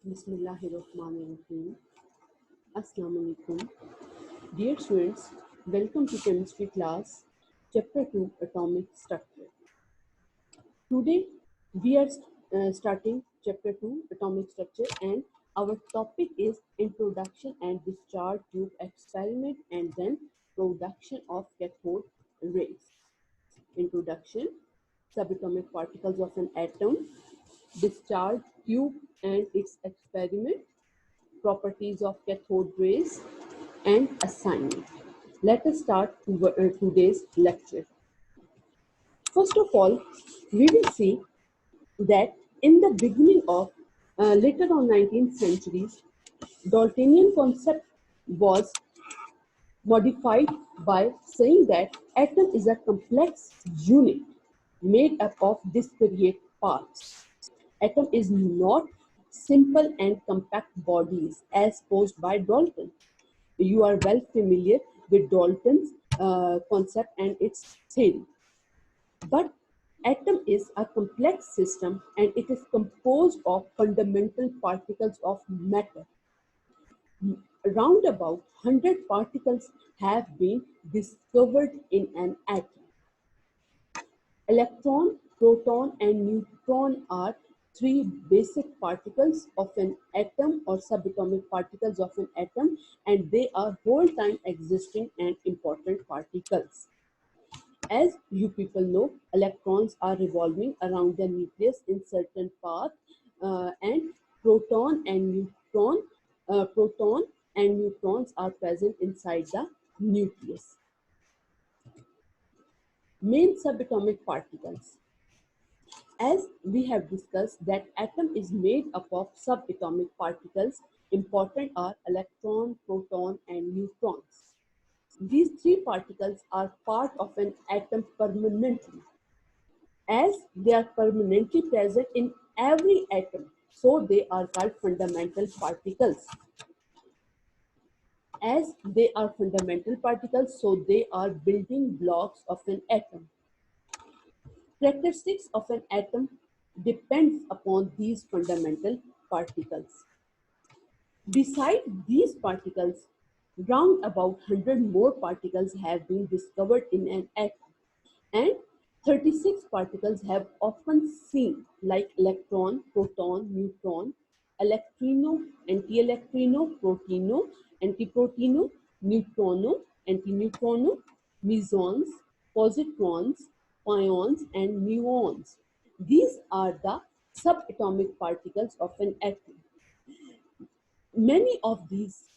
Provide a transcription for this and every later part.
Bismillahirrahmanirrahim. Assalamu alaikum. Dear students, welcome to chemistry class, chapter 2, atomic structure. Today we are starting chapter 2, atomic structure, and our topic is introduction and discharge tube experiment and then production of cathode rays. Introduction, subatomic particles of an atom, discharge tube and its experiment, properties of cathode rays, and assignment. Let us start today's lecture. First of all, we will see that in the beginning of later on 19th centuries, Daltonian concept was modified by saying that atom is a complex unit made up of discrete parts. Atom is not simple and compact bodies as posed by Dalton. You are well familiar with Dalton's concept and its theory. But atom is a complex system and it is composed of fundamental particles of matter. Around about 100 particles have been discovered in an atom. Electron, proton, and neutron are three basic particles of an atom or subatomic particles of an atom, and they are whole time existing and important particles. As you people know, electrons are revolving around the nucleus in certain path, and proton and neutron, proton and neutrons are present inside the nucleus. Main subatomic particles. As we have discussed that atom is made up of subatomic particles, important are electron, proton, and neutrons. These three particles are part of an atom permanently. As they are permanently present in every atom, so they are called fundamental particles. As they are fundamental particles, so they are building blocks of an atom. Characteristics of an atom depends upon these fundamental particles. Besides these particles, round about 100 more particles have been discovered in an atom, and 36 particles have often seen, like electron, proton, neutron, electrino, anti-electrino, protino, antiprotino, neutrino, antineutrino, mesons, positrons, pions, and muons. These are the subatomic particles of an atom. Many of these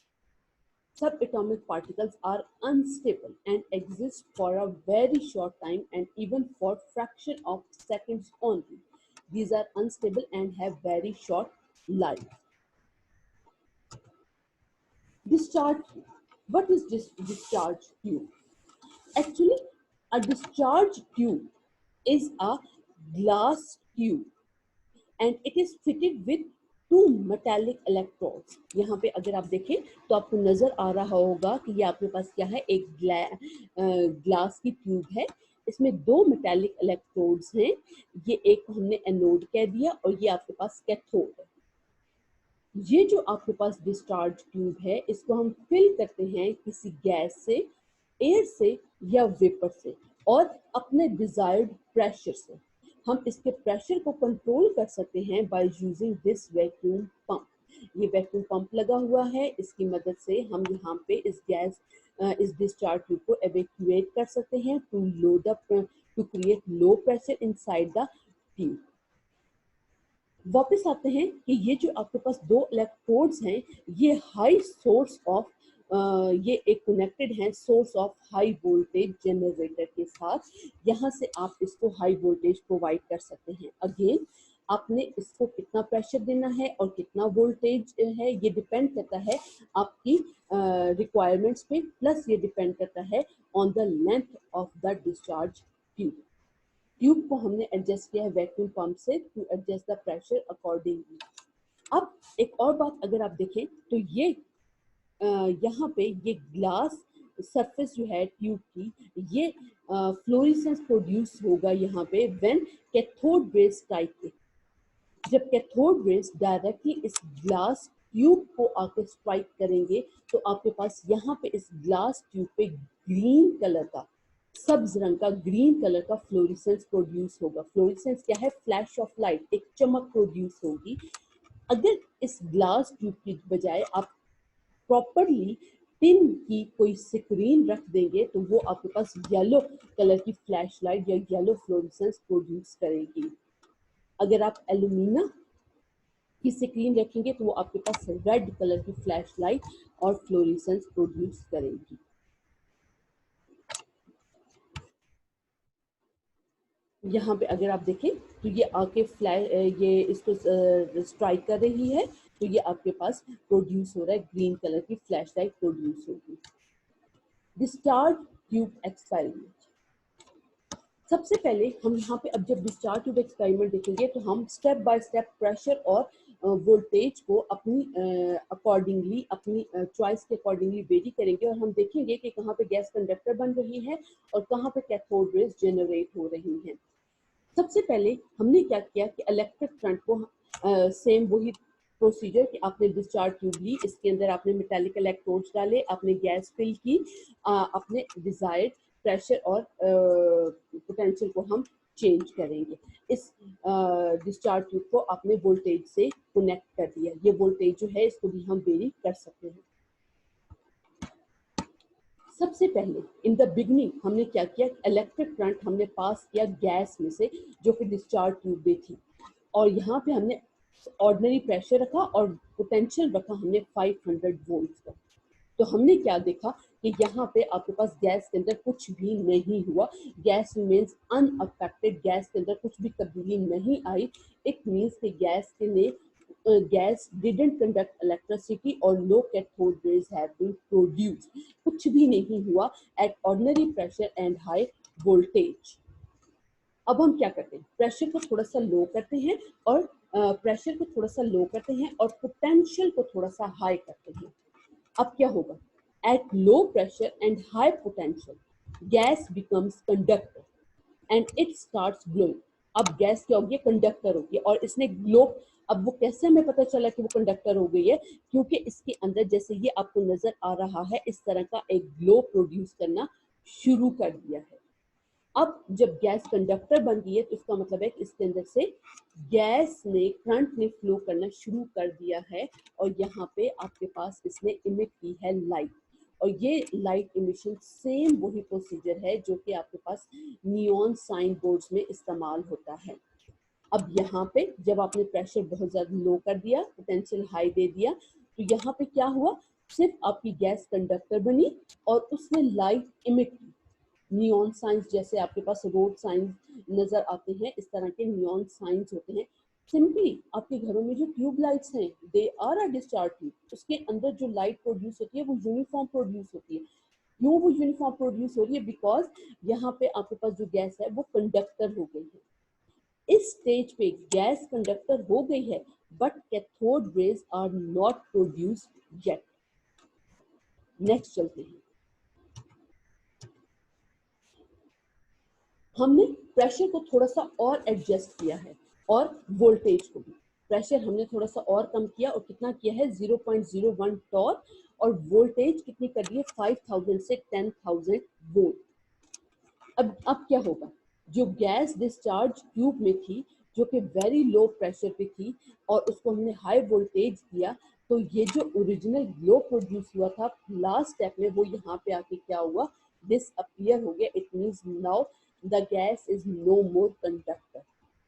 subatomic particles are unstable and exist for a very short time and even for fraction of seconds only. These are unstable and have very short life. Discharge. What is discharge tube? Actually, a discharge tube is a glass tube and it is fitted with two metallic electrodes. यहाँ पे अगर आप देखें तो आपको नजर आ रहा होगा कि ये आपके पास क्या है, एक ग्लास की ट्यूब है. इसमें दो मेटालिक इलेक्ट्रोड्स हैं. ये एक को हमने एनोड कह दिया और ये आपके पास कैथोड है. ये जो आपके पास डिस्चार्ज ट्यूब है, इसको हम फिल करते हैं किसी गैस से, एयर से या वेपर से और अपने डिजायर्ड प्रेशर से. हम इसके प्रेशर को कंट्रोल कर सकते हैं by using this vacuum pump. ये वैक्यूम पंप लगा हुआ है, इसकी मदद से हम यहाँ पे इस डिस्चार्ज ट्यूब को एवेक्यूएट कर सकते हैं to create low pressure inside the tube. वापस आते हैं कि ये जो आपके पास दो इलेक्ट्रोड्स हैं, ये हाई सोर्स ऑफ ये एक कनेक्टेड है source of high voltage generator के साथ. यहाँ से आप इसको हाई वोल्टेज प्रोवाइड कर सकते हैं. अगेन आपने इसको कितना प्रेशर देना है और कितना वोल्टेज है, ये डिपेंड करता है आपकी रिक्वायरमेंट्स पे, प्लस ये डिपेंड करता है on the length of the discharge tube. Tube को हमने एडजस्ट किया है वैक्यूम पंप से to adjust the pressure accordingly. अब एक और बात अगर आप देखें तो ये यहाँ पे ये ग्लास सरफेस जो है ट्यूब की, ये फ्लोरेसेंस प्रोड्यूस होगा यहाँ पे when cathode rays strike it. जब कैथोड रेज डायरेक्टली इस ग्लास ट्यूब को आके स्ट्राइक करेंगे तो आपके पास यहाँ पे इस ग्लास ट्यूब पे ग्रीन कलर का, सब्ज रंग का ग्रीन कलर का फ्लोरेसेंस प्रोड्यूस होगा। फ्लोरेसेंस क्या है? फ्लैश ऑफ लाइट, एक चमक प्रोड्यूस होगी। अगर इस ग्लास ट्यूब की बजाय आप प्रॉपरली टिन की कोई स्क्रीन रख देंगे तो वो आपके पास येलो कलर की फ्लैश लाइट या येलो फ्लोरेसेंस प्रोड्यूस करेगी। अगर आप एल्यूमिना की स्क्रीन रखेंगे तो वो आपके पास रेड कलर की फ्लैश लाइट और फ्लोरेसेंस प्रोड्यूस करेगी। यहाँ पे अगर आप देखें तो ये आके ये इसको स्ट्राइक कर रही है तो ये आपके पास प्रोड्यूस हो रहा है, ग्रीन कलर की फ्लैश लाइट प्रोड्यूस होगी। Discharge tube experiment. सबसे पहले हम यहाँ पे अब जब डिस्चार्ज ट्यूब एक्सपेरिमेंट देखेंगे तो हम स्टेप बाय स्टेप प्रेशर और वोल्टेज को अपनी अकॉर्डिंगली, अपनी चॉइस के अकॉर्डिंगली वेरी करेंगे और हम देखेंगे कि कहाँ पे गैस कंडक्टर बन रही है और कहाँ पे कैथोड रेज जनरेट हो रही हैं। सबसे पहले हमने क्या किया कि इलेक्ट्रिक करंट को सेम वही प्रोसीजर कि आपने डिस्चार्ज ट्यूब ली, इसके अंदर आपने मेटालिक इलेक्ट्रोड्स डाले, आपने गैस फिल की, अपने डिजायर्ड प्रेशर और पोटेंशियल को हम चेंज करेंगे। इस डिस्चार्ज ट्यूब को आपने वोल्टेज से कनेक्ट कर दिया। ये वोल्टेज जो है इसको भी हम वेरी कर सकते हैं। सबसे पहले इन द बिगनिंग हमने क्या किया, इलेक्ट्रिक करंट हमने पास किया गैस में से जो कि डिस्चार्ज ट्यूब में थी और यहाँ पे हमने ऑर्डिनरी प्रेशर रखा और पोटेंशियल रखा हमने 500 वोल्ट का। तो हमने क्या देखा कि यहाँ पे आपके पास गैस के अंदर कुछ भी नहीं हुआ, गैस मीन्स अनअफेक्टेड, गैस के अंदर कुछ भी तब्दीली नहीं आई। इट मीन्स कि gas didn't conduct electricity or low cathode rays have been produced. कुछ भी नहीं हुआ at ordinary pressure and high voltage. अब हम क्या करते हैं, प्रेशर को थोड़ा सा लो करते हैं और पोटेंशियल को थोड़ा सा हाई करते हैं। अब क्या होगा, eight low pressure and high potential gas becomes conductor and it starts glowing. अब गैस क्या होगी, कंडक्टर होगी और इसने ग्लो। अब वो कैसे हमें पता चला कि वो कंडक्टर हो गई है, क्योंकि इसके अंदर जैसे ये आपको नजर आ रहा है इस तरह का एक ग्लो प्रोड्यूस करना शुरू कर दिया है। अब जब गैस कंडक्टर बन गई है तो इसका मतलब है कि इसके अंदर से करंट ने फ्लो करना शुरू कर दिया है और यहाँ पे आपके पास इसने इमिट की है लाइट। और ये लाइट इमिशन सेम वही प्रोसीजर है जो कि आपके पास नियॉन साइन बोर्ड्स में इस्तेमाल होता है। अब यहाँ पे जब आपने प्रेशर बहुत ज्यादा लो कर दिया, पोटेंशियल हाई दे दिया, तो यहाँ पे क्या हुआ, सिर्फ आपकी गैस कंडक्टर बनी और उसने लाइट इमिट की। नियॉन साइंस जैसे आपके पास रोड साइंस नजर आते हैं, इस तरह के नियॉन साइंस होते हैं। सिंपली आपके घरों में जो ट्यूब लाइट्स हैं they are a discharge tube, उसके अंदर जो लाइट प्रोड्यूस होती है वो यूनिफॉर्म प्रोड्यूस होती है। क्यों वो यूनिफॉर्म प्रोड्यूस हो रही है, बिकॉज यहाँ पे आपके पास जो गैस है वो कंडक्टर हो गई है। इस स्टेज पे गैस कंडक्टर हो गई है but cathode rays are not produced yet. Next चलते हैं, हमने प्रेशर को थोड़ा सा और एडजस्ट किया है और वोल्टेज को भी। प्रेशर हमने थोड़ा सा और कम किया और कितना किया है, 0.01 टॉर्क, और वोल्टेज कितनी कर दी है, 5000 से 10,000 वोल्ट। अब क्या होगा, जो गैस डिस्चार्ज ट्यूब में थी जो कि वेरी लो प्रेशर पे थी और उसको हमने हाई वोल्टेज दिया, तो ये जो ओरिजिनल ग्लो प्रोड्यूस हुआ था लास्ट स्टेप में वो यहाँ पे आके क्या हुआ, डिसअपियर हो गया। It means now the gas is no more conductor.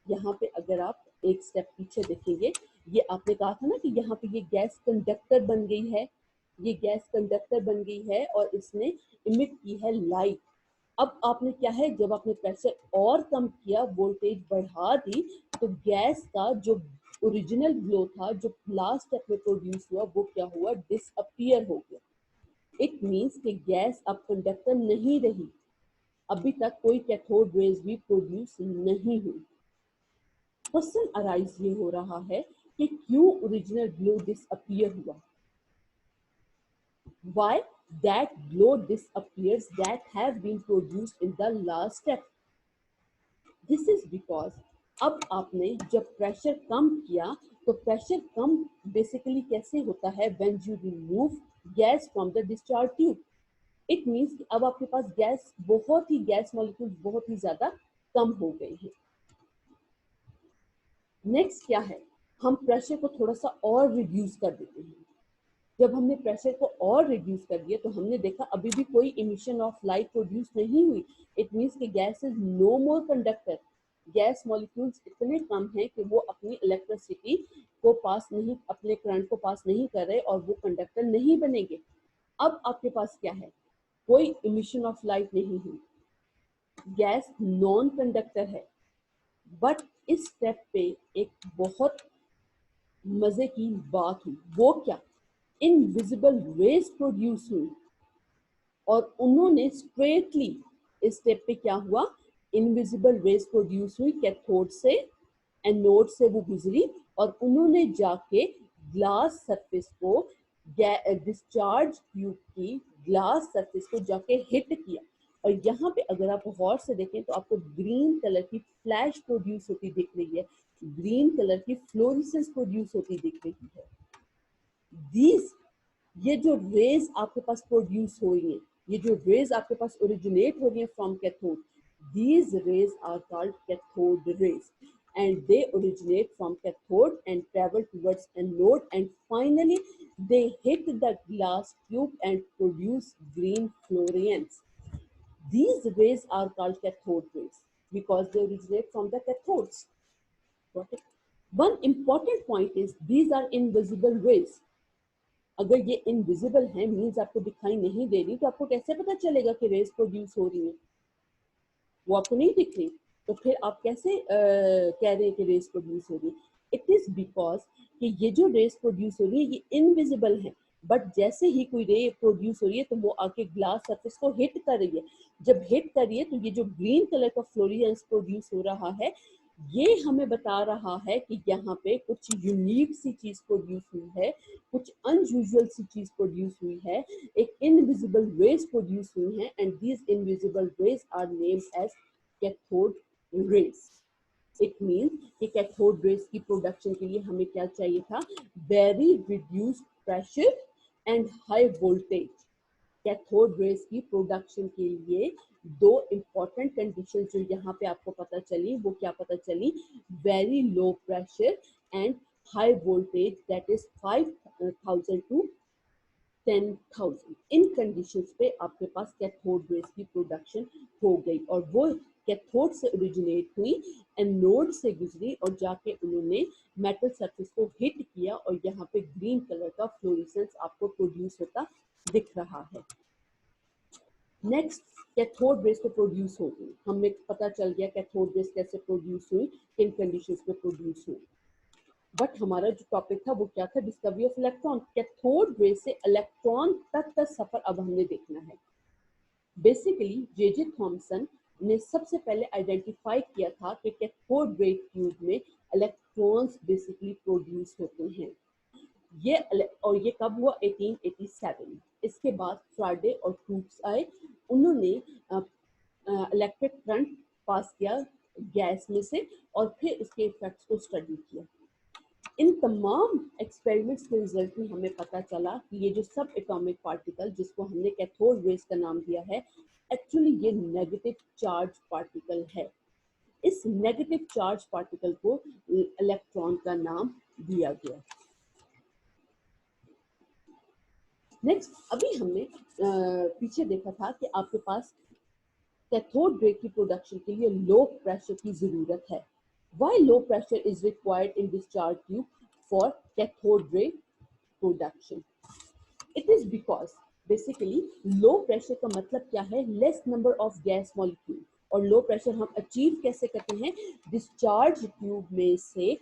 यहाँ पे अगर आप एक स्टेप पीछे देखेंगे, ये आपने कहा था ना कि यहाँ पे ये गैस कंडक्टर बन गई है, ये गैस कंडक्टर बन गई है और इसने इमिट की है लाइट। अब आपने क्या है, जब आपने प्रेशर और कम किया, वोल्टेज बढ़ा दी, तो गैस का जो ओरिजिनल ग्लो था जो लास्ट स्टेप में प्रोड्यूस हुआ वो क्या हुआ, डिसअपियर हो गया। इट मींस कि गैस अब कंडक्टर नहीं रही, अभी तक कोई कैथोड रेज भी प्रोड्यूस नहीं हुई। क्वेश्चन अराइज ये हो रहा है कि क्यों ओरिजिनल ग्लो डिसअपियर हुआ, why that glow disappears that have been produced in the last step. This is because अब आपने जब प्रेशर कम किया तो प्रेशर कम बेसिकली कैसे होता है, when you remove gas from the discharge tube. It means कि अब आपके पास गैस मॉलिक्यूल बहुत ही ज्यादा कम हो गए हैं। नेक्स्ट क्या है, हम प्रेशर को थोड़ा सा और रिड्यूस कर देते हैं। जब हमने प्रेशर को और रिड्यूस कर दिया तो हमने देखा अभी भी कोई इमिशन ऑफ लाइट प्रोड्यूस नहीं हुई। इट मीन्स कि gas is no more conductor. Gas molecules इतने कम हैं कि वो अपनी इलेक्ट्रिसिटी को पास नहीं, अपने करंट को पास नहीं कर रहे और वो कंडक्टर नहीं बनेंगे। अब आपके पास क्या है, कोई इमिशन ऑफ लाइट नहीं हुई, गैस नॉन कंडक्टर है। बट इस स्टेप पे एक बहुत मजे की बात हुई। वो क्या, इनविजिबल रेज प्रोड्यूस हुई और उन्होंने स्ट्रेटली इस स्टेप पे क्या हुआ, इनविजिबल रेज प्रोड्यूस हुई कैथोड से, एनोड से वो गुजरी और उन्होंने जाके ग्लास सरफेस को, डिस्चार्ज ट्यूब की ग्लास सरफेस को जाके हिट किया। और यहाँ पे अगर आप गौर से देखें तो आपको ग्रीन कलर की फ्लैश प्रोड्यूस होती दिख रही है, ग्रीन कलर की फ्लोरेसेंस प्रोड्यूस होती दिख रही है। दीज, ये जो रेज आपके पास प्रोड्यूस हो रही है, ये जो रेज आपके पास ओरिजिनेट हो रही है from cathode, these rays are called cathode rays and they originate from cathode and travel towards anode and finally they hit the glass tube and produce green fluorescence. These rays are called cathode rays because they originate from the cathodes. Got it? One important point is these are invisible rays. अगर ये invisible है means आपको दिखाई नहीं दे रही, तो आपको कैसे पता चलेगा कि रेज प्रोड्यूस हो रही है, वो आपको नहीं दिख रही, तो फिर आप कैसे कह रहे हैं कि रेज प्रोड्यूस हो रही है। इट इज बिकॉज कि ये जो रेज प्रोड्यूस हो रही है ये इनविजिबल है, बट जैसे ही कोई रे प्रोड्यूस हो रही है तो वो आके ग्लास सरफेस को हिट कर रही है। जब हिट कर रही है तो ये जो ग्रीन कलर का फ्लोरेसेंस प्रोड्यूस हो रहा है, ये हमें बता रहा है कि यहाँ पे कुछ यूनिक सी चीज प्रोड्यूस हुई है, कुछ अनयूजुअल सी चीज प्रोड्यूस हुई है, एक इनविजिबल रेज प्रोड्यूस हुई है and these invisible rays are named as cathode rays. It means कि कैथोड रेज की प्रोडक्शन के लिए हमें क्या चाहिए था, very reduced pressure and high voltage. Cathode rays की प्रोडक्शन के लिए दो इंपॉर्टेंट कंडीशन जो यहाँ पे आपको पता चली, वो क्या पता चली, very low pressure and high voltage, that is 5000 to 10,000। इन कंडीशंस पे आपके पास कैथोड रेज की प्रोडक्शन हो गई और वो कैथोड से ओरिजिनेट हुई, एनोड से गुजरी और जाके उन्होंने मेटल सरफेस को हिट किया और यहाँ पे ग्रीन कलर का फ्लोरेसेंस आपको प्रोड्यूस होता दिख रहा है। नेक्स्ट, कैथोड रेज तो प्रोड्यूस हो गई, हमें पता चल गया कैथोड रेज कैसे प्रोड्यूस हुई, किन कंडीशंस में प्रोड्यूस हुई। बट हमारा जो टॉपिक था वो क्या था, discovery of electron. Cathode ray से इलेक्ट्रॉन तक का सफर अब हमने देखना है। बेसिकली जे थॉमसन ने सबसे पहले आइडेंटिफाई किया था कि कैथोड रे ट्यूब में इलेक्ट्रॉन्स बेसिकली प्रोड्यूस होते हैं। और ये कब हुआ, 1887। इसके बाद फ्राडे और क्रूक्स आए, उन्होंने इलेक्ट्रिक करंट पास किया गैस में से और फिर इसके इफेक्ट्स को स्टडी किया। इन तमाम एक्सपेरिमेंट्स के रिजल्ट में हमें पता चला कि ये जो सब एटॉमिक पार्टिकल जिसको हमने कैथोड रेज का नाम दिया है, एक्चुअली ये नेगेटिव चार्ज पार्टिकल है। इस नेगेटिव चार्ज पार्टिकल को इलेक्ट्रॉन का नाम दिया गया। नेक्स्ट, अभी हमने पीछे देखा था कि आपके पास कैथोड रे की प्रोडक्शन के लिए लो प्रेशर की जरूरत है। Why low pressure is required in discharge tube for cathode ray production? It is because basically low pressure का मतलब क्या है, less number of gas molecule। और low pressure हम अचीव कैसे करते हैं, डिस्चार्ज ट्यूब में से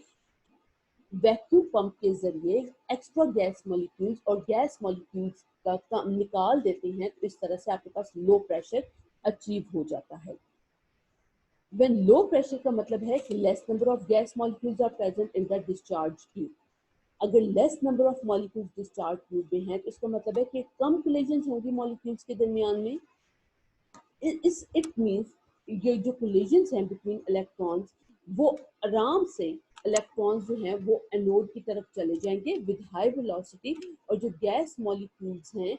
वैक्यूम पंप के जरिए एक्स्ट्रा गैस मॉलिक्यूल्स और गैस मॉलिक्यूल्स का निकाल देते हैं, तो इस तरह से आपके पास लो प्रेशर अचीव हो जाता है। When low pressure का मतलब है कि less number of gas molecules are present in the discharge tube। अगर less number of molecules discharge tube में है तो इसका मतलब है कि कम collisions होंगी molecules के दरमियान में। It means ये जो collisions हैं between electrons, वो आराम से इलेक्ट्रॉन्स जो हैं वो एनोड की तरफ चले जाएंगे विद हाई वेलोसिटी, और जो गैस मॉलिक्यूल्स हैं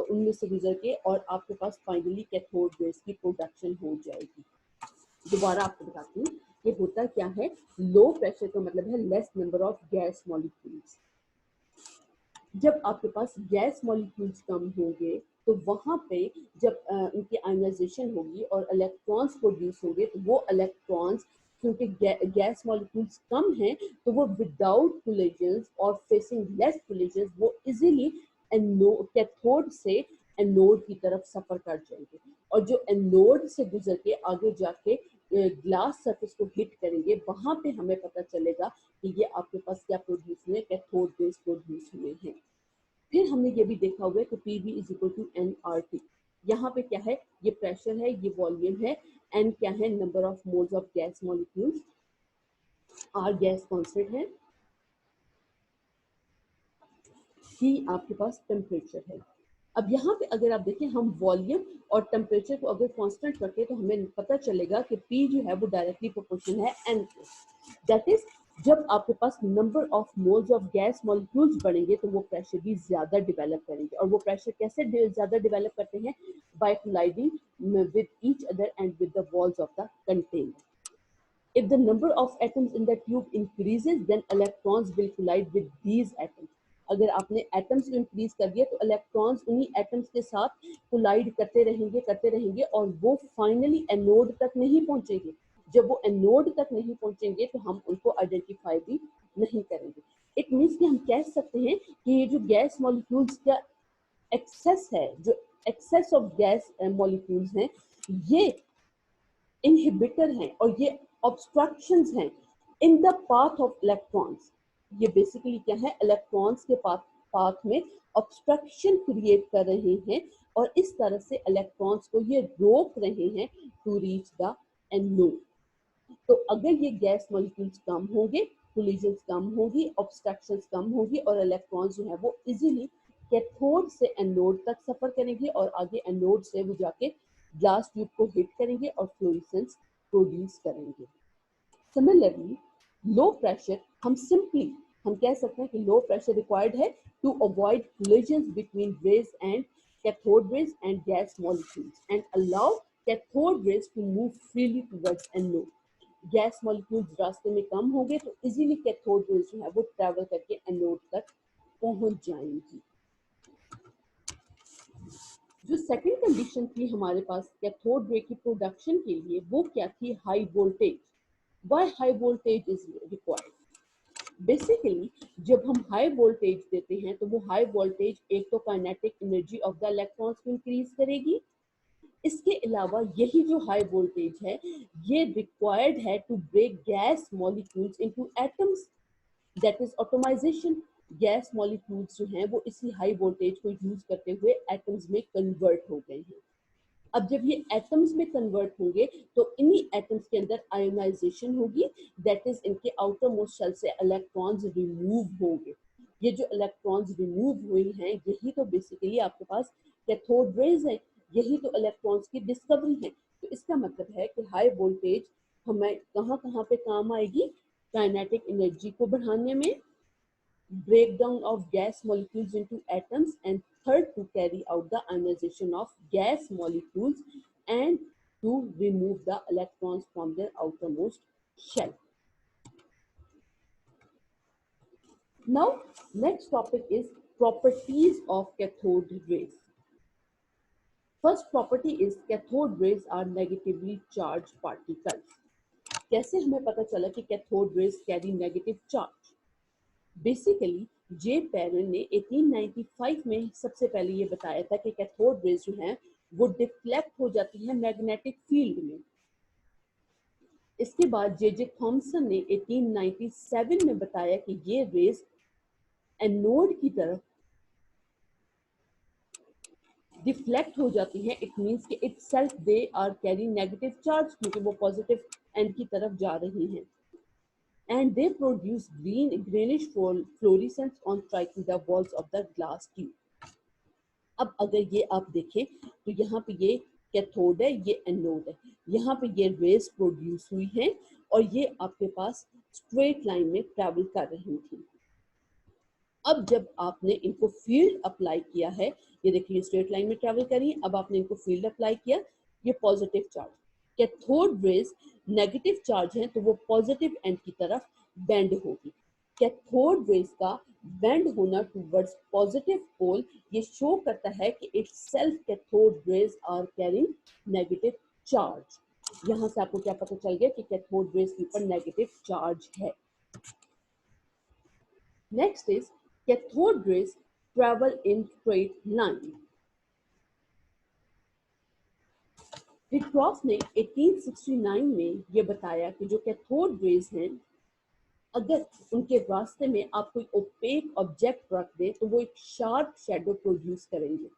उनमें से गुजर के, और आपके पास फाइनली कैथोड रेज की प्रोडक्शन हो जाएगी। दोबारा आपको बताती हूँ ये होता क्या है। लो प्रेशर का मतलब है less number of gas molecules. जब आपके पास गैस मॉलिक्यूल्स कम होंगे तो वहां पे जब उनकी आयनाइजेशन होगी और इलेक्ट्रॉन्स प्रोड्यूस होंगे, तो वो इलेक्ट्रॉन्स क्योंकि गैस मॉलिक्यूल्स कम हैं तो वो विदाउट कोलिजन्स और फेसिंग लेस कोलिजन्स वो इजीली कैथोड से एनोड की तरफ सफर कर जाएंगे, और जो एनोड से गुजर के आगे जाके ग्लास सरफेस को हिट करेंगे, वहां पे हमें पता चलेगा कि ये आपके पास क्या प्रोड्यूस हुए, कैथोड रेज प्रोड्यूस हुए हैं। फिर हमने ये भी देखा हुआ है कि P V is equal to N R T. यहाँ पे क्या है, ये प्रेशर है, ये वॉल्यूम है, एन क्या है, number of moles of gas molecules, R gas constant है, टी आपके पास टेम्परेचर है। अब यहाँ पे अगर आप देखें, हम वॉल्यूम और टेम्परेचर को अगर कांस्टेंट रखें तो हमें पता चलेगा कि P जो है वो डायरेक्टली प्रोपोर्शनल है N के। दैट इज जब आपके पास number of moles of gas molecules बढ़ेंगे तो वो प्रेशर भी ज्यादा डेवलप करेंगे, और वो प्रेशर कैसे ज्यादा डेवलप करते हैं, by colliding with each other and with the walls of the container. If the number of atoms in the tube increases, then electrons will collide with these atoms. अगर आपने atoms को increase कर दिया तो electrons उन्हीं atoms के साथ collide करते रहेंगे और वो फाइनली एनोड तक नहीं पहुंचेंगे। जब वो एनोड तक नहीं पहुंचेंगे तो हम उनको आइडेंटिफाई भी नहीं करेंगे। इट मीन्स कि हम कह सकते हैं कि ये जो गैस मॉलिक्यूल्स का एक्सेस है, जो एक्सेस ऑफ गैस मॉलिक्यूल्स हैं, ये इनहिबिटर हैं और ये ऑब्स्ट्रक्शंस हैं in the path of electrons. ये बेसिकली क्या है, इलेक्ट्रॉन्स के पाथ में ऑब्स्ट्रक्शन क्रिएट कर रहे हैं, और इस तरह से इलेक्ट्रॉन्स को ये रोक रहे हैं टू रीच द एनोड। तो अगर ये गैस मॉलिक्यूल्स कम होंगे, कोलिजन्स कम होगी, ऑब्स्ट्रक्शंस कम होगी, और इलेक्ट्रॉन्स जो है वो इजीली कैथोड से एनोड तक सफर करेंगे, और आगे एनोड से वो जाके ग्लास ट्यूब को हिट करेंगे और फ्लोरेसेंस प्रोड्यूस करेंगे। सिमिलरली लो प्रेशर हम कह सकते हैं कि लो प्रेशर रिक्वायर्ड है to avoid collisions between rays and cathode rays and gas molecules and allow cathode rays to move freely towards anode. Gas molecules रास्ते में कम होंगे तो इजीली कैथोड रेज जो है वो ट्रैवल करके एनोड तक पहुंच जाएंगी। जो सेकंड कंडीशन थी हमारे पास कैथोड रे की प्रोडक्शन के लिए, वो क्या थी, high voltage. Why high voltage is required? Basically जब हम हाई वोल्टेज देते हैं तो वो हाई वोल्टेज एक तो kinetic energy of the electrons को इंक्रीज करेगी, इसके अलावा यही जो हाई वोल्टेज है ये रिक्वायर्ड है to break gas molecules into atoms, that is atomization. Gas molecules जो हैं वो इसी हाई वोल्टेज को यूज करते हुए एटम्स में कन्वर्ट हो गए हैं। अब जब ये एटम्स में कन्वर्ट होंगे तो इन्हीं एटम्स के अंदर आयोनाइजेशन होगी, दैट इज इनके आउटर मोस्ट शेल से इलेक्ट्रॉन्स रिमूव होंगे। ये जो इलेक्ट्रॉन्स रिमूव हुए हैं यही तो बेसिकली आपके पास कैथोड रेज है, यही तो इलेक्ट्रॉन्स की डिस्कवरी है। तो इसका मतलब है कि हाई वोल्टेज हमें कहाँ कहाँ पे काम आएगी, काइनेटिक एनर्जी को बढ़ाने में, breakdown of gas molecules into atoms, and third to carry out the ionization of gas molecules and to remove the electrons from their outermost shell. Now next topic is properties of cathode rays. First property is cathode rays are negatively charged particles. कैसे हमें पता चला कि cathode rays carry negative charge? Basically J Perrin ने 1895 में सबसे पहले ये बताया था कि कैथोड रेज जो हैं वो डिफ्लेक्ट हो जाती है मैग्नेटिक फील्ड में। इसके बाद जे जे थॉमसन ने 1897 में बताया कि ये रेज एनोड की तरफ डिफ्लेक्ट हो जाती हैं। इट मींस कि itself they are carry negative charge, क्योंकि वो पॉजिटिव एंड की तरफ जा रही हैं, and they produce greenish fluorescence on striking the walls of the glass tube. अब अगर ये आप देखें तो यहाँ पे ये कैथोड है, ये एनोड है, यहाँ पे ये रेज प्रोड्यूस हुई हैं और ये आपके पास स्ट्रेट लाइन में ट्रैवल कर रही थी। अब जब आपने इनको फील्ड अप्लाई किया है, ये देखिए स्ट्रेट लाइन में ट्रैवल करी, अब आपने इनको फील्ड अप्लाई किया, ये positive charge. Cathode rays negative charge है तो वो पॉजिटिव एंड की तरफ बेंड होगी। कैथोड रेज का बेंड होना टुवर्ड्स पॉजिटिव पोल ये शो करता है कि itself cathode rays are carrying negative charge. यहां से आपको क्या पता चल गया कि कैथोड रेज के ऊपर नेगेटिव चार्ज है। Next is cathode rays travel in straight line. हिटक्रॉफ ने 1869 में ये बताया कि जो कैथोड रेज हैं, अगर उनके रास्ते में आप कोई ओपेक ऑब्जेक्ट रख दें तो वो एक शार्प शैडो प्रोड्यूस करेंगे।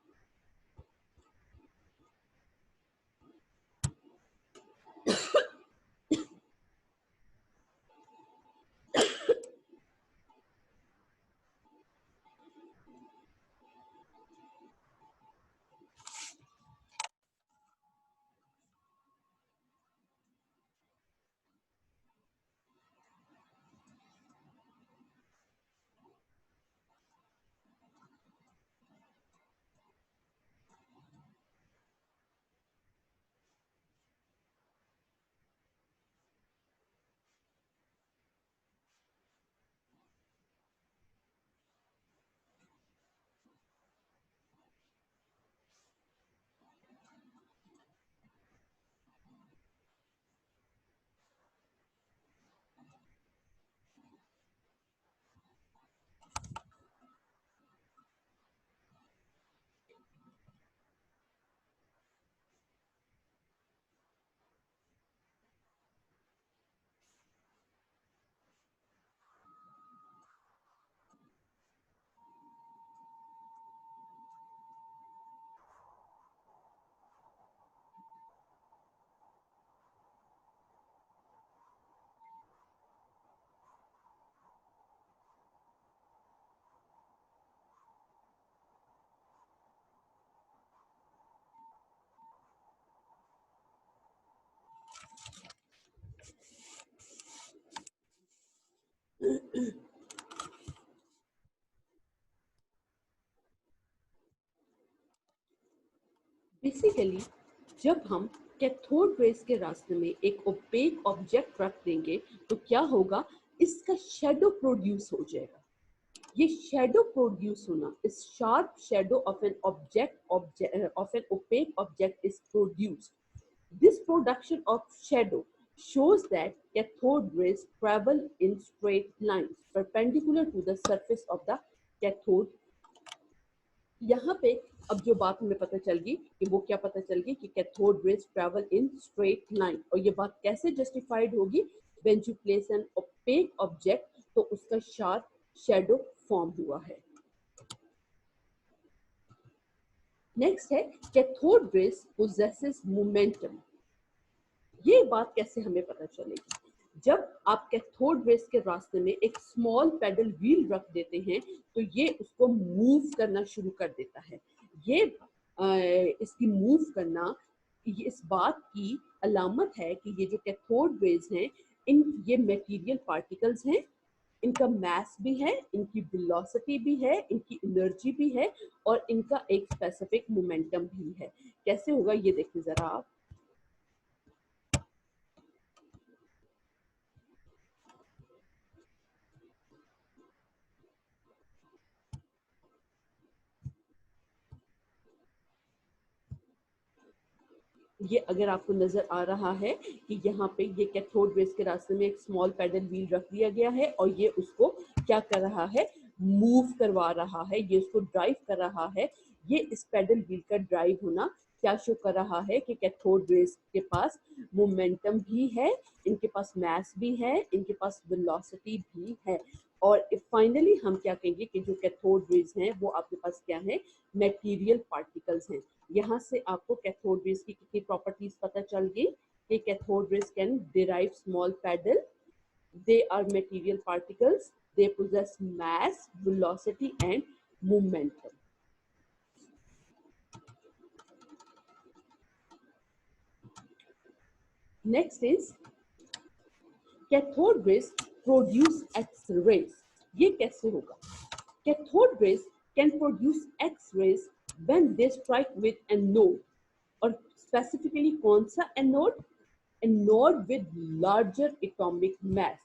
बेसिकली जब हम कैथोड रेज के रास्ते में एक ओपेक ऑब्जेक्ट रख देंगे तो क्या होगा, इसका शेडो प्रोड्यूस हो जाएगा। ये शैडो प्रोड्यूस होना, इस sharp shadow of an of an opaque object is produced. This production of shadow shows that cathode rays travel in straight lines perpendicular to the surface of the cathode। यहाँ पे अब जो बात हमें पता चल गई कि वो क्या पता चल गई कि cathode raise travel in straight line. और ये बात कैसे जस्टिफाइड होगी, when you place N opaque object तो उसका शार्प शैडो फॉर्म हुआ है। नेक्स्ट है कैथोड रेज पोजेसेस मोमेंटम। ये बात कैसे हमें पता चलेगी, जब आप कैथोड रेज के रास्ते में एक स्मॉल पेडल व्हील रख देते हैं तो ये उसको मूव करना शुरू कर देता है। ये इसकी मूव करना ये इस बात की अलामत है कि ये जो कैथोड रेज हैं, ये मटेरियल पार्टिकल्स हैं, इनका मास भी है, इनकी वेलोसिटी भी है, इनकी एनर्जी भी है और इनका एक स्पेसिफिक मोमेंटम भी है। कैसे होगा ये देखिए जरा आप। ये अगर आपको नजर आ रहा है कि यहाँ पे ये कैथोड रेज के रास्ते में एक स्मॉल पैडल व्हील रख दिया गया है और ये उसको क्या कर रहा है, मूव करवा रहा है, ये उसको ड्राइव कर रहा है। ये इस पैडल व्हील का ड्राइव होना क्या शो कर रहा है कि कैथोड रेज के पास मोमेंटम भी है, इनके पास मास भी है, इनके पास वेलोसिटी भी है। और फाइनली हम क्या कहेंगे कि जो कैथोड रेज हैं वो आपके पास क्या है, मटेरियल पार्टिकल्स हैं। यहाँ से आपको कैथोड रेज की कितनी प्रॉपर्टीज पता चल गई कि cathode rays can derive small paddle, they are material particles, they possess mass, velocity and momentum। Next is cathode rays produce X rays. ये कैसे होगा? Cathode rays can produce X rays when they strike with anode, और specifically कौन सा anode? Anode with larger atomic mass.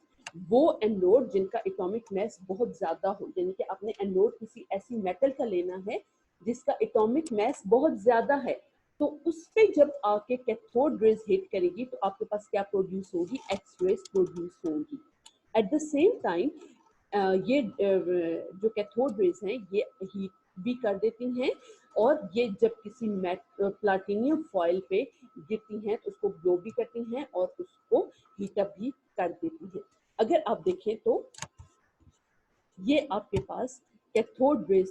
वो anode जिनका atomic mass बहुत ज्यादा हो, यानी कि आपने एनोड किसी ऐसी मेटल का लेना है जिसका एटॉमिक मास बहुत ज्यादा है, तो उस पे जब आके कैथोड रेज हिट करेगी तो आपके पास क्या प्रोड्यूस होगी? एक्स रेज प्रोड्यूस होगी। एट द सेम टाइम ये जो कैथोड रेज हैं ये हीट भी कर देती हैं, और ये जब किसी प्लाटिनियम फॉइल पे गिरती हैं तो उसको ग्लो भी करती हैं और उसको हीट अप भी कर देती हैं। अगर आप देखें तो ये आपके पास कैथोड रेज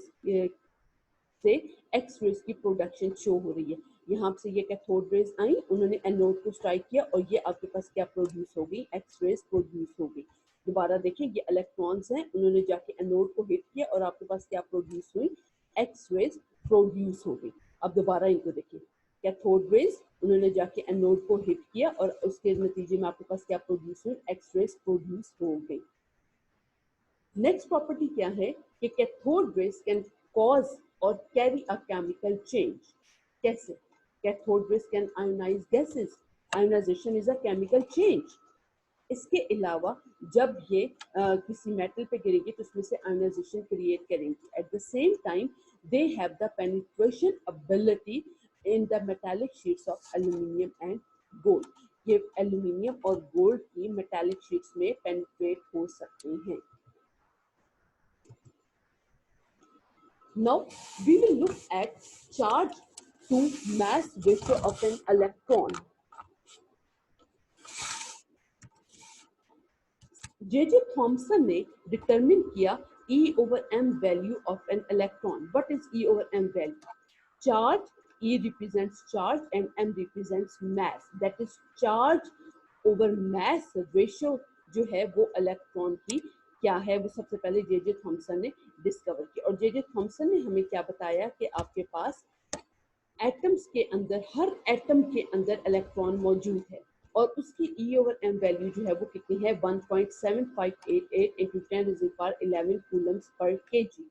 से एक्स रेज की प्रोडक्शन शो हो रही है। यहाँ से ये कैथोड रेज आई, उन्होंने एनोड को स्ट्राइक किया और ये आपके पास क्या प्रोड्यूस हो गई? एक्स रेज प्रोड्यूस हो गई। दोबारा देखिए, ये इलेक्ट्रॉन्स हैं, उन्होंने जाके एनोड को हिट किया और आपके पास क्या प्रोड्यूस हुई? एक्स रेज प्रोड्यूस हो गई। अब दोबारा इनको देखिए, कैथोड रेज, उन्होंने जाके एनोड को हिट किया और उसके नतीजे में आपके पास क्या प्रोड्यूस हुई? एक्स रेज प्रोड्यूस हो गई। नेक्स्ट प्रॉपर्टी क्या है कि कैथोड रेज कैन कॉज और कैरी अ केमिकल चेंज। कैसे? Cathode rays can ionize gases. Ionization is a chemical change. इसके अलावा जब ये किसी मेटल पे गिरेगी तो उसमें से आयोनाइजेशन क्रिएट करेंगी। At the same time they have the penetration ability in the metallic sheets of aluminium and gold. ये एल्यूमिनियम और गोल्ड की मेटालिक शीट्स में पेनिट्रेट हो सकते हैं। Now we will look at charge to mass ratio of an electron. J.J. Thomson ने determine किया E over m value of an electron. What is E over m value? Charge, E represents charge and m represents mass. That is charge over mass ratio जो है वो electron की क्या है, वो सबसे पहले J.J. थॉमसन ने डिस्कवर की। और J.J. थॉमसन ने हमें क्या बताया कि आपके पास एटम्स के अंदर, हर एटम के अंदर इलेक्ट्रॉन मौजूद है और उसकी E over m वैल्यू जो है वो कितनी है? 1.7588 into 10⁻11 कूलम्स पर kg।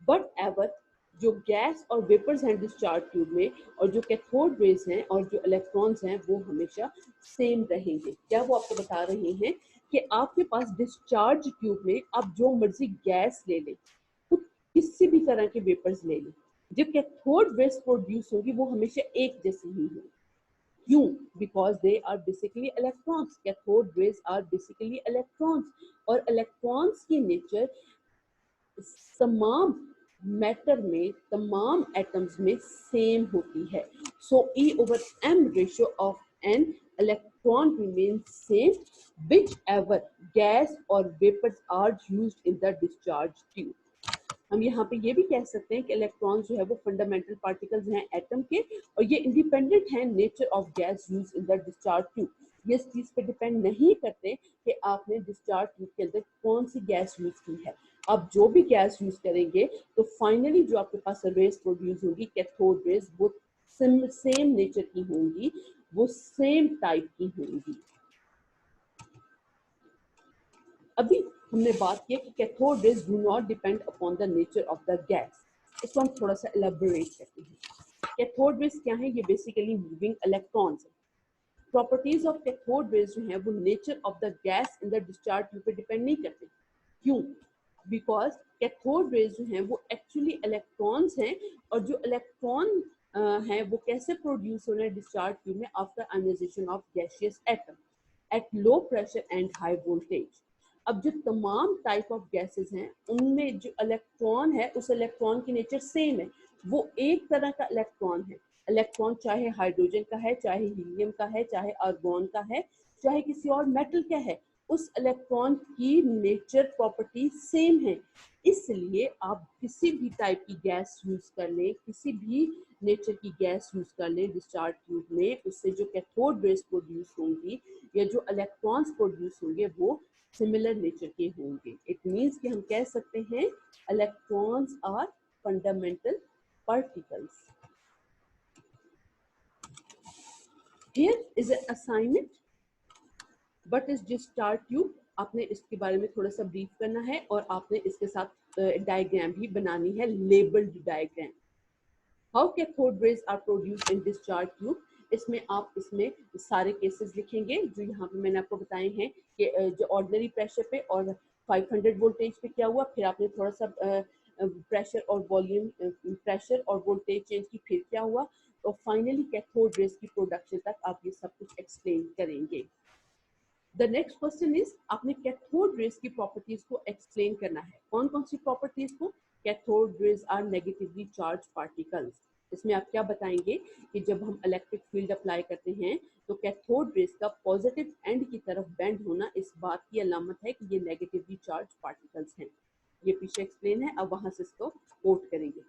बट एवर जो गैस और वेपर्स हैं डिस्चार्ज ट्यूब में, और जो कैथोड रेज हैं और जो इलेक्ट्रॉन्स हैं वो हमेशा सेम रहेंगे। क्या वो आपको बता रहे हैं कि आपके पास डिस्चार्ज ट्यूब में आप जो मर्जी गैस ले लें, किसी भी तरह के वेपर्स ले लें, जो कैथोड रेज प्रोड्यूस होगी वो हमेशा एक जैसी ही होगी। क्यों? Because they are basically electrons. Cathode rays are basically electrons, और इलेक्ट्रॉन्स की नेचर तमाम मैटर में, तमाम एटम्स में सेम होती है। So E over m ratio of an electron remains same whichever gas or vapors are used in the discharge tube. हम यहाँ पे ये भी कह सकते हैं कि इलेक्ट्रॉन जो है वो फंडामेंटल पार्टिकल्स हैं एटम के, और ये इंडिपेंडेंट हैं nature of gas use in the discharge tube. ये इस चीज पे डिपेंड नहीं करते कि आपने डिस्चार्ज ट्यूब के अंदर कौन सी गैस यूज की है। आप जो भी गैस यूज करेंगे तो फाइनली जो आपके पास रेज प्रोड्यूस होगी, कैथोड रेज, वो सेम नेचर की होंगी, वो सेम टाइप की होंगी। अभी हमने बात की कि cathode rays do not depend upon the nature of the gas. इसको हम थोड़ा सा एलेबोरेट करते हैं। कैथोड रेज क्या है? ये बेसिकली मूविंग इलेक्ट्रॉन्स है। प्रॉपर्टीज ऑफ कैथोड रेज जो है वो nature of the gas in the discharge tube पे डिपेंड नहीं करते। क्यों? बिकॉज कैथोड रेज जो है वो एक्चुअली इलेक्ट्रॉन्स हैं, और जो इलेक्ट्रॉन है वो कैसे प्रोड्यूस हो रहे हैं डिस्चार्ज ट्यूब में? After ionization of gaseous atom at low pressure and high voltage. अब जो तमाम टाइप ऑफ गैसेस हैं उनमें जो इलेक्ट्रॉन है उस इलेक्ट्रॉन की नेचर सेम है, वो एक तरह का इलेक्ट्रॉन है। इलेक्ट्रॉन चाहे हाइड्रोजन का है, चाहे हीलियम का है, चाहे आर्गोन का है, चाहे किसी और मेटल का है, उस इलेक्ट्रॉन की नेचर प्रॉपर्टी सेम है। इसलिए आप किसी भी टाइप की गैस यूज कर लें, किसी भी नेचर की गैस यूज कर लें डिस्चार्ज ट्यूब में, उससे जो कैथोड रेज प्रोड्यूस होंगी या जो इलेक्ट्रॉन्स प्रोड्यूस होंगे वो सिमिलर नेचर के होंगे। इट मीन्स कि हम कह सकते हैं electrons are fundamental particles. Here is an assignment. But is discharge tube, आपने इसके बारे में थोड़ा सा ब्रीफ करना है और आपने इसके साथ डायग्राम भी बनानी है, labelled diagram. How cathode rays are produced in discharge tube, इसमें आप इसमें सारे केसेस लिखेंगे जो यहाँ पे मैंने आपको बताए हैं कि जो ऑर्डिनरी प्रेशर पे और 500 वोल्टेज पे क्या हुआ, फिर आपने थोड़ा सा प्रेशर और वॉल्यूम, प्रेशर और वोल्टेज चेंज की, फिर क्या हुआ, और फाइनली कैथोड रेज की प्रोडक्शन तक आप ये सब कुछ एक्सप्लेन करेंगे। द नेक्स्ट क्वेश्चन इज, आपने कैथोड रेज की प्रॉपर्टीज को एक्सप्लेन करना है। कौन कौन सी प्रॉपर्टीज को? Cathode rays are negatively charge particles. इसमें आप क्या बताएंगे कि जब हम इलेक्ट्रिक फील्ड अप्लाई करते हैं तो कैथोड रेज का पॉजिटिव एंड की तरफ बेंड होना इस बात की अलामत है कि ये नेगेटिवली चार्ज पार्टिकल्स हैं। ये पीछे एक्सप्लेन है, अब वहां से इसको कोट करेंगे।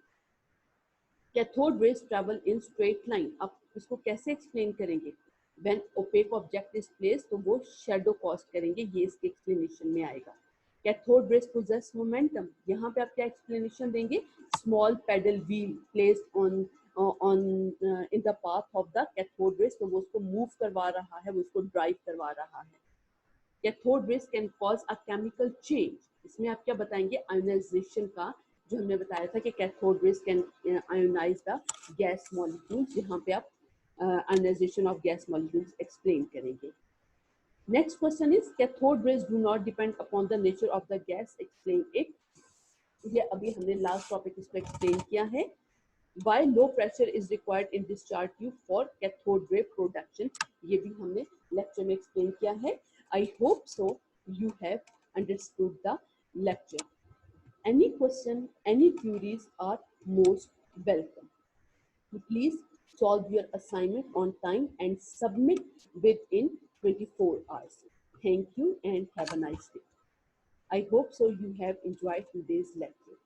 Cathode rays travel in straight line, आप इसको कैसे एक्सप्लेन करेंगे? When OPEC object is place, तो वो शेडो कॉस्ट करेंगे, ये इसके एक्सप्लेनेशन में आएगा। कैथोड रेज पोजेस मोमेंटम, यहाँ पे आप क्या एक्सप्लेनेशन देंगे? Small pedal wheel placed on on in the path of the cathode rays, तो वो उसको मूव करवा रहा है, वो उसको ड्राइव करवा रहा है। Cathode rays can cause a chemical change, इसमें आप क्या बताएंगे? आयोनाइजेशन का, जो हमने बताया था कि cathode rays can ionize the gas molecules, यहाँ पे आप ionization of gas molecules explain करेंगे। Next question is, cathode rays do not depend upon the nature of the gas, explain it. ये अभी हमने लास्ट टॉपिक इसको एक्सप्लेन किया है। Why low pressure is required in discharge tube for cathode ray production, ये भी हमने lecture में एक्सप्लेन किया है। I hope so you have understood the lecture. Any question, any queries are most welcome. Please solve your assignment on time and submit within 24 hours. Thank you and have a nice day. I hope so you have enjoyed today's lecture.